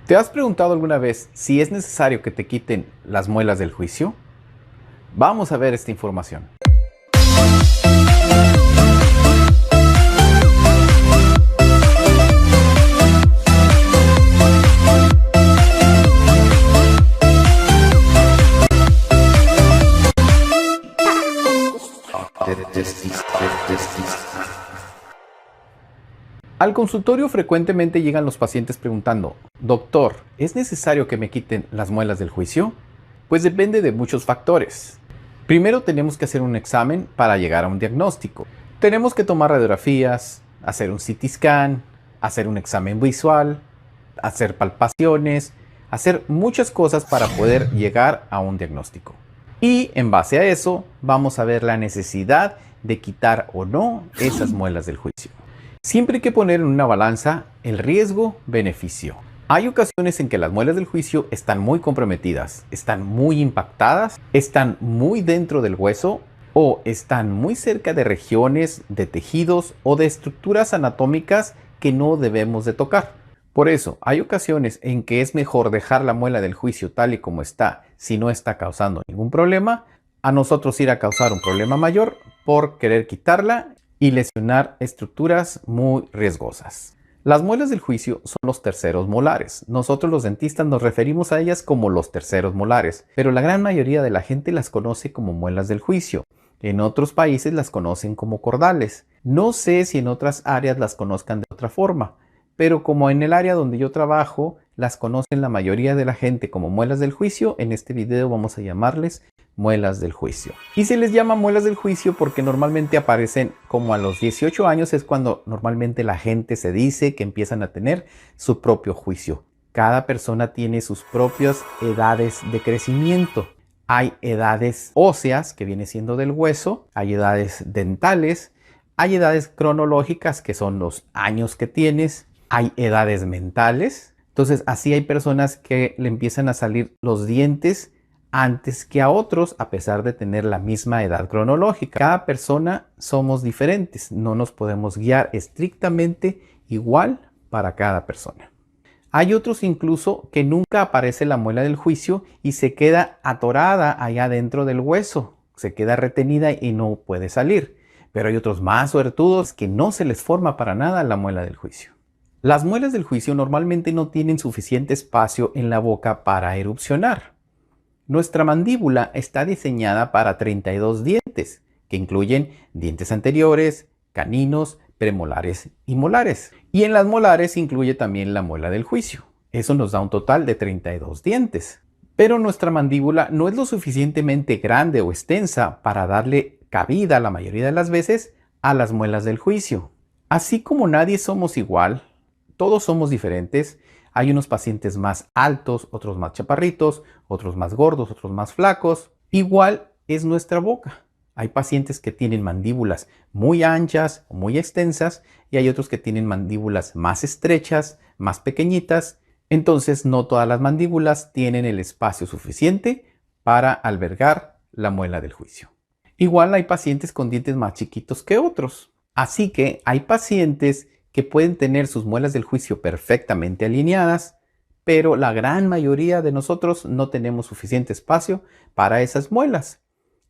¿Te has preguntado alguna vez si es necesario que te quiten las muelas del juicio? Vamos a ver esta información. Al consultorio frecuentemente llegan los pacientes preguntando: doctor, ¿es necesario que me quiten las muelas del juicio? Pues depende de muchos factores. Primero tenemos que hacer un examen para llegar a un diagnóstico. Tenemos que tomar radiografías, hacer un CT scan, hacer un examen visual, hacer palpaciones, hacer muchas cosas para poder llegar a un diagnóstico. Y en base a eso vamos a ver la necesidad de quitar o no esas muelas del juicio. Siempre hay que poner en una balanza el riesgo-beneficio. Hay ocasiones en que las muelas del juicio están muy comprometidas, están muy impactadas, están muy dentro del hueso o están muy cerca de regiones, de tejidos o de estructuras anatómicas que no debemos de tocar. Por eso, hay ocasiones en que es mejor dejar la muela del juicio tal y como está si no está causando ningún problema, a nosotros ir a causar un problema mayor por querer quitarla y lesionar estructuras muy riesgosas. Las muelas del juicio son los terceros molares. Nosotros los dentistas nos referimos a ellas como los terceros molares, pero la gran mayoría de la gente las conoce como muelas del juicio. En otros países las conocen como cordales. No sé si en otras áreas las conozcan de otra forma, pero como en el área donde yo trabajo las conocen la mayoría de la gente como muelas del juicio, en este video vamos a llamarles muelas del juicio. Y se les llama muelas del juicio porque normalmente aparecen como a los 18 años, es cuando normalmente la gente se dice que empiezan a tener su propio juicio. Cada persona tiene sus propias edades de crecimiento. Hay edades óseas, que viene siendo del hueso, hay edades dentales, hay edades cronológicas, que son los años que tienes, hay edades mentales. Entonces así hay personas que le empiezan a salir los dientes antes que a otros, a pesar de tener la misma edad cronológica. Cada persona somos diferentes, no nos podemos guiar estrictamente igual para cada persona. Hay otros incluso que nunca aparece la muela del juicio y se queda atorada allá dentro del hueso, se queda retenida y no puede salir. Pero hay otros más suertudos que no se les forma para nada la muela del juicio. Las muelas del juicio normalmente no tienen suficiente espacio en la boca para erupcionar. Nuestra mandíbula está diseñada para 32 dientes, que incluyen dientes anteriores, caninos, premolares y molares. Y en las molares incluye también la muela del juicio. Eso nos da un total de 32 dientes. Pero nuestra mandíbula no es lo suficientemente grande o extensa para darle cabida la mayoría de las veces a las muelas del juicio. Así como nadie somos igual, todos somos diferentes. Hay unos pacientes más altos, otros más chaparritos, otros más gordos, otros más flacos. Igual es nuestra boca. Hay pacientes que tienen mandíbulas muy anchas o muy extensas y hay otros que tienen mandíbulas más estrechas, más pequeñitas. Entonces no todas las mandíbulas tienen el espacio suficiente para albergar la muela del juicio. Igual hay pacientes con dientes más chiquitos que otros. Así que hay pacientes que pueden tener sus muelas del juicio perfectamente alineadas, pero la gran mayoría de nosotros no tenemos suficiente espacio para esas muelas.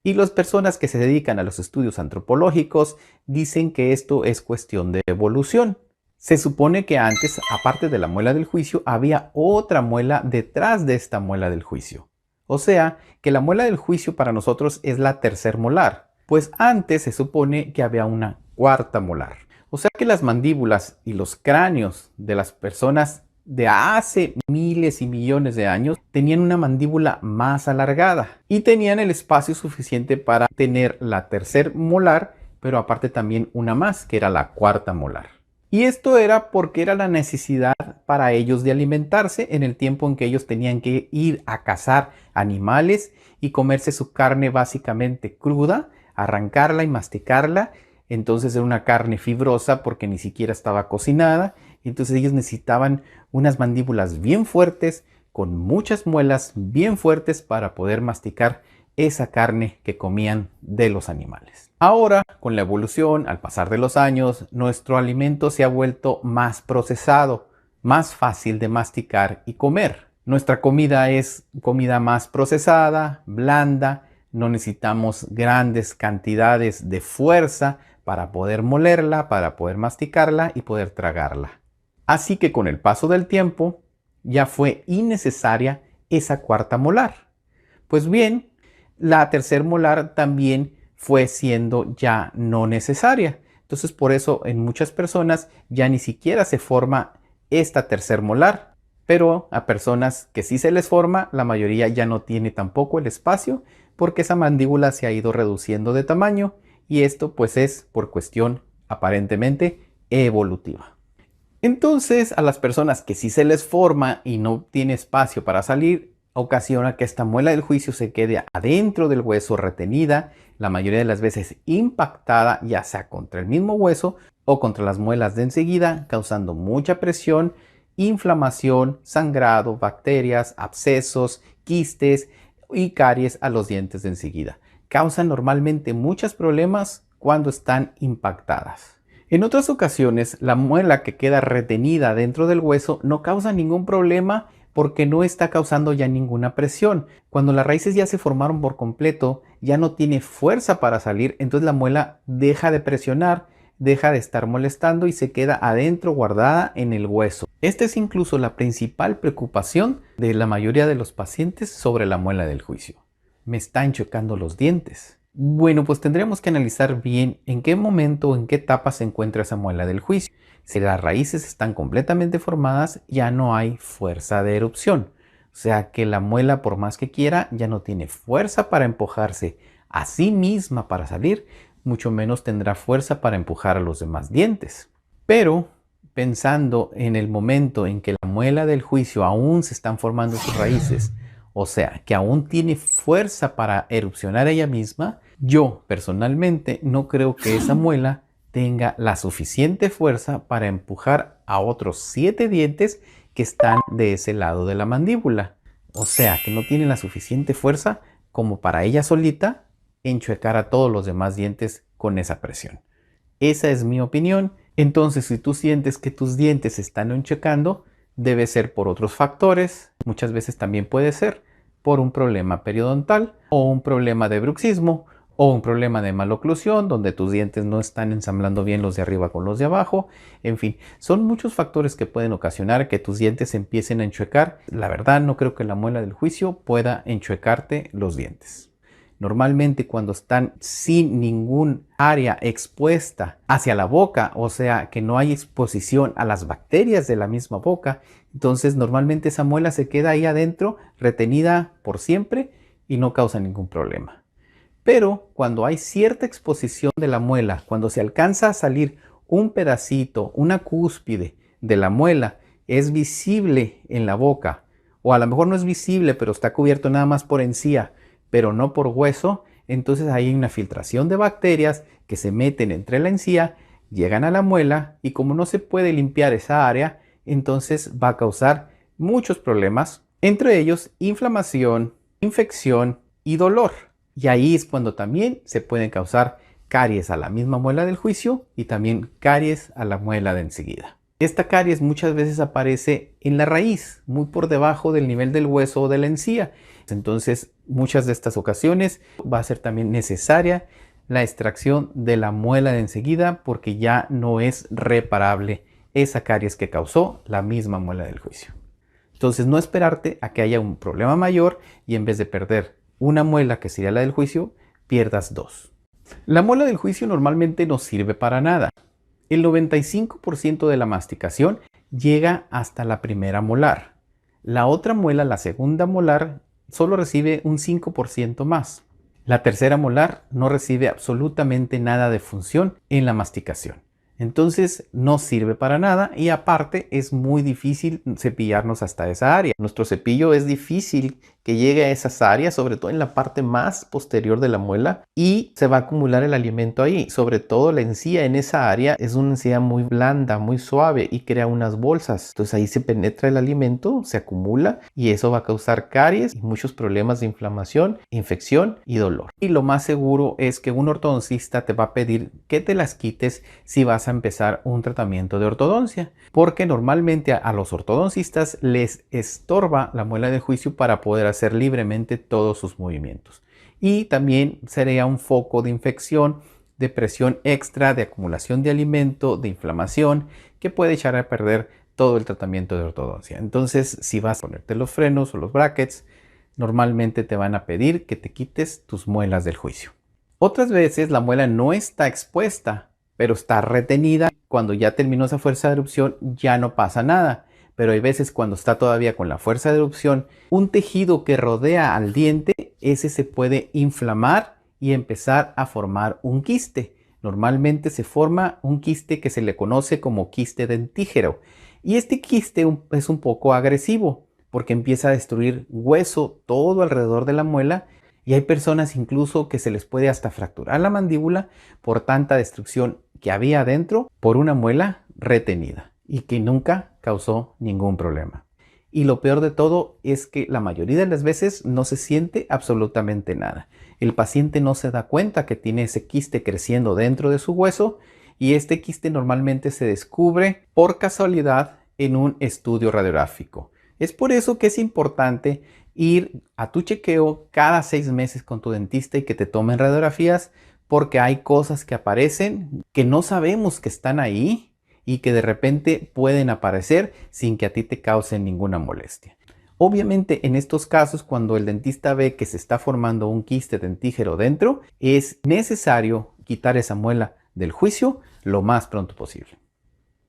Y las personas que se dedican a los estudios antropológicos dicen que esto es cuestión de evolución. Se supone que antes, aparte de la muela del juicio, había otra muela detrás de esta muela del juicio. O sea, que la muela del juicio para nosotros es la tercer molar, pues antes se supone que había una cuarta molar. O sea que las mandíbulas y los cráneos de las personas de hace miles y millones de años tenían una mandíbula más alargada y tenían el espacio suficiente para tener la tercer molar, pero aparte también una más, que era la cuarta molar. Y esto era porque era la necesidad para ellos de alimentarse en el tiempo en que ellos tenían que ir a cazar animales y comerse su carne básicamente cruda, arrancarla y masticarla. Entonces era una carne fibrosa porque ni siquiera estaba cocinada. Entonces ellos necesitaban unas mandíbulas bien fuertes, con muchas muelas bien fuertes para poder masticar esa carne que comían de los animales. Ahora, con la evolución, al pasar de los años, nuestro alimento se ha vuelto más procesado, más fácil de masticar y comer. Nuestra comida es comida más procesada, blanda, no necesitamos grandes cantidades de fuerza para poder molerla, para poder masticarla y poder tragarla. Así que con el paso del tiempo ya fue innecesaria esa cuarta molar. Pues bien, la tercer molar también fue siendo ya no necesaria. Entonces por eso en muchas personas ya ni siquiera se forma esta tercer molar. Pero a personas que sí se les forma, la mayoría ya no tiene tampoco el espacio porque esa mandíbula se ha ido reduciendo de tamaño y esto pues es por cuestión aparentemente evolutiva. Entonces a las personas que sí se les forma y no tiene espacio para salir, ocasiona que esta muela del juicio se quede adentro del hueso retenida, la mayoría de las veces impactada ya sea contra el mismo hueso o contra las muelas de enseguida, causando mucha presión, inflamación, sangrado, bacterias, abscesos, quistes y caries a los dientes de enseguida. Causan normalmente muchos problemas cuando están impactadas. En otras ocasiones, la muela que queda retenida dentro del hueso no causa ningún problema porque no está causando ya ninguna presión. Cuando las raíces ya se formaron por completo, ya no tiene fuerza para salir, entonces la muela deja de presionar, deja de estar molestando y se queda adentro guardada en el hueso. Esta es incluso la principal preocupación de la mayoría de los pacientes sobre la muela del juicio. Me están chocando los dientes. Bueno, pues tendremos que analizar bien en qué momento o en qué etapa se encuentra esa muela del juicio. Si las raíces están completamente formadas, ya no hay fuerza de erupción. O sea que la muela, por más que quiera, ya no tiene fuerza para empujarse a sí misma para salir, mucho menos tendrá fuerza para empujar a los demás dientes. Pero pensando en el momento en que la muela del juicio aún se están formando sus raíces, o sea, que aún tiene fuerza para erupcionar ella misma, yo personalmente no creo que esa muela tenga la suficiente fuerza para empujar a otros 7 dientes que están de ese lado de la mandíbula. O sea, que no tiene la suficiente fuerza como para ella solita enchuecar a todos los demás dientes con esa presión. Esa es mi opinión. Entonces, si tú sientes que tus dientes se están enchuecando, debe ser por otros factores. Muchas veces también puede ser por un problema periodontal o un problema de bruxismo o un problema de maloclusión donde tus dientes no están ensamblando bien los de arriba con los de abajo. En fin, son muchos factores que pueden ocasionar que tus dientes empiecen a enchuecar. La verdad, no creo que la muela del juicio pueda enchuecarte los dientes. Normalmente cuando están sin ningún área expuesta hacia la boca, o sea que no hay exposición a las bacterias de la misma boca, entonces normalmente esa muela se queda ahí adentro, retenida por siempre y no causa ningún problema. Pero cuando hay cierta exposición de la muela, cuando se alcanza a salir un pedacito, una cúspide de la muela, es visible en la boca, o a lo mejor no es visible, pero está cubierto nada más por encía, pero no por hueso, entonces ahí hay una filtración de bacterias que se meten entre la encía, llegan a la muela y como no se puede limpiar esa área, entonces va a causar muchos problemas, entre ellos inflamación, infección y dolor. Y ahí es cuando también se pueden causar caries a la misma muela del juicio y también caries a la muela de enseguida. Esta caries muchas veces aparece en la raíz, muy por debajo del nivel del hueso o de la encía. Entonces, muchas de estas ocasiones va a ser también necesaria la extracción de la muela de enseguida porque ya no es reparable esa caries que causó la misma muela del juicio. Entonces, no esperarte a que haya un problema mayor y en vez de perder una muela que sería la del juicio, pierdas 2. La muela del juicio normalmente no sirve para nada. El 95% de la masticación llega hasta la primera molar. La otra muela, la segunda molar, solo recibe un 5% más. La tercera molar no recibe absolutamente nada de función en la masticación. Entonces no sirve para nada y aparte es muy difícil cepillarnos hasta esa área. Nuestro cepillo es difícil que llegue a esas áreas, sobre todo en la parte más posterior de la muela, y se va a acumular el alimento ahí. Sobre todo la encía en esa área es una encía muy blanda, muy suave y crea unas bolsas. Entonces ahí se penetra el alimento, se acumula y eso va a causar caries y muchos problemas de inflamación, infección y dolor. Y lo más seguro es que un ortodoncista te va a pedir que te las quites si vas a empezar un tratamiento de ortodoncia, porque normalmente a los ortodoncistas les estorba la muela del juicio para poder hacer libremente todos sus movimientos. Y también sería un foco de infección, de presión extra, de acumulación de alimento, de inflamación, que puede echar a perder todo el tratamiento de ortodoncia. Entonces, si vas a ponerte los frenos o los brackets, normalmente te van a pedir que te quites tus muelas del juicio. Otras veces la muela no está expuesta, pero está retenida. Cuando ya terminó esa fuerza de erupción, ya no pasa nada. Pero hay veces cuando está todavía con la fuerza de erupción, un tejido que rodea al diente, ese se puede inflamar y empezar a formar un quiste. Normalmente se forma un quiste que se le conoce como quiste dentígero. Y este quiste es un poco agresivo porque empieza a destruir hueso todo alrededor de la muela. Y hay personas incluso que se les puede hasta fracturar la mandíbula por tanta destrucción que había adentro por una muela retenida y que nunca causó ningún problema. Y lo peor de todo es que la mayoría de las veces no se siente absolutamente nada. El paciente no se da cuenta que tiene ese quiste creciendo dentro de su hueso y este quiste normalmente se descubre por casualidad en un estudio radiográfico. Es por eso que es importante ir a tu chequeo cada 6 meses con tu dentista y que te tomen radiografías, porque hay cosas que aparecen que no sabemos que están ahí y que de repente pueden aparecer sin que a ti te causen ninguna molestia. Obviamente en estos casos, cuando el dentista ve que se está formando un quiste dentígero dentro, es necesario quitar esa muela del juicio lo más pronto posible.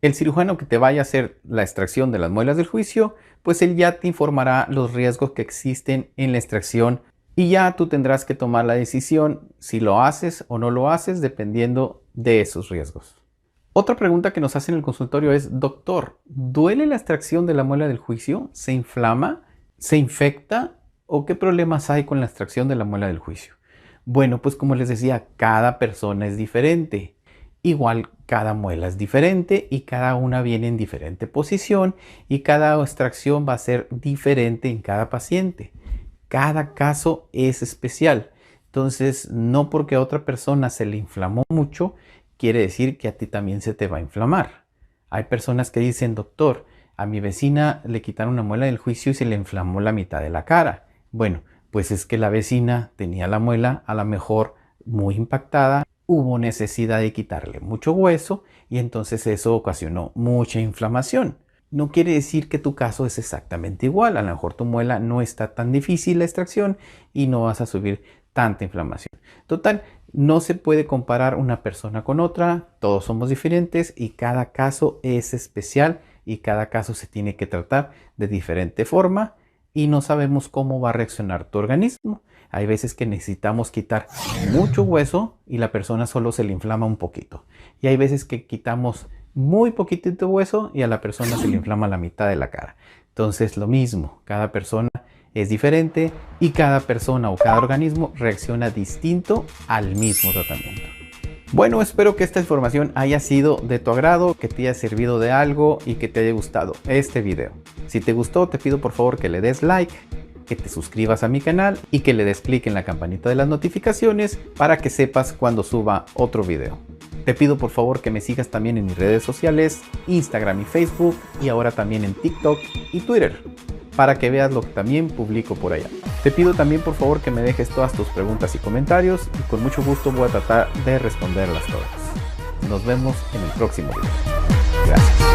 El cirujano que te vaya a hacer la extracción de las muelas del juicio, pues él ya te informará los riesgos que existen en la extracción y ya tú tendrás que tomar la decisión si lo haces o no lo haces dependiendo de esos riesgos. Otra pregunta que nos hacen en el consultorio es: doctor, ¿duele la extracción de la muela del juicio? ¿Se inflama? ¿Se infecta? ¿O qué problemas hay con la extracción de la muela del juicio? Bueno, pues como les decía, cada persona es diferente. Igual cada muela es diferente y cada una viene en diferente posición y cada extracción va a ser diferente en cada paciente. Cada caso es especial. Entonces, no porque a otra persona se le inflamó mucho, quiere decir que a ti también se te va a inflamar. Hay personas que dicen: doctor, a mi vecina le quitaron una muela del juicio y se le inflamó la mitad de la cara. Bueno, pues es que la vecina tenía la muela a lo mejor muy impactada, hubo necesidad de quitarle mucho hueso y entonces eso ocasionó mucha inflamación. No quiere decir que tu caso es exactamente igual. A lo mejor tu muela no está tan difícil la extracción y no vas a subir tanta inflamación. Total, no se puede comparar una persona con otra. Todos somos diferentes y cada caso es especial y cada caso se tiene que tratar de diferente forma y no sabemos cómo va a reaccionar tu organismo. Hay veces que necesitamos quitar mucho hueso y la persona solo se le inflama un poquito. Y hay veces que quitamos muy poquitito hueso y a la persona se le inflama la mitad de la cara. Entonces lo mismo, cada persona es diferente y cada persona o cada organismo reacciona distinto al mismo tratamiento. Bueno, espero que esta información haya sido de tu agrado, que te haya servido de algo y que te haya gustado este video. Si te gustó, te pido por favor que le des like, que te suscribas a mi canal y que le des clic en la campanita de las notificaciones para que sepas cuando suba otro video. Te pido por favor que me sigas también en mis redes sociales, Instagram y Facebook, y ahora también en TikTok y Twitter, para que veas lo que también publico por allá. Te pido también por favor que me dejes todas tus preguntas y comentarios y con mucho gusto voy a tratar de responderlas todas. Nos vemos en el próximo video. Gracias.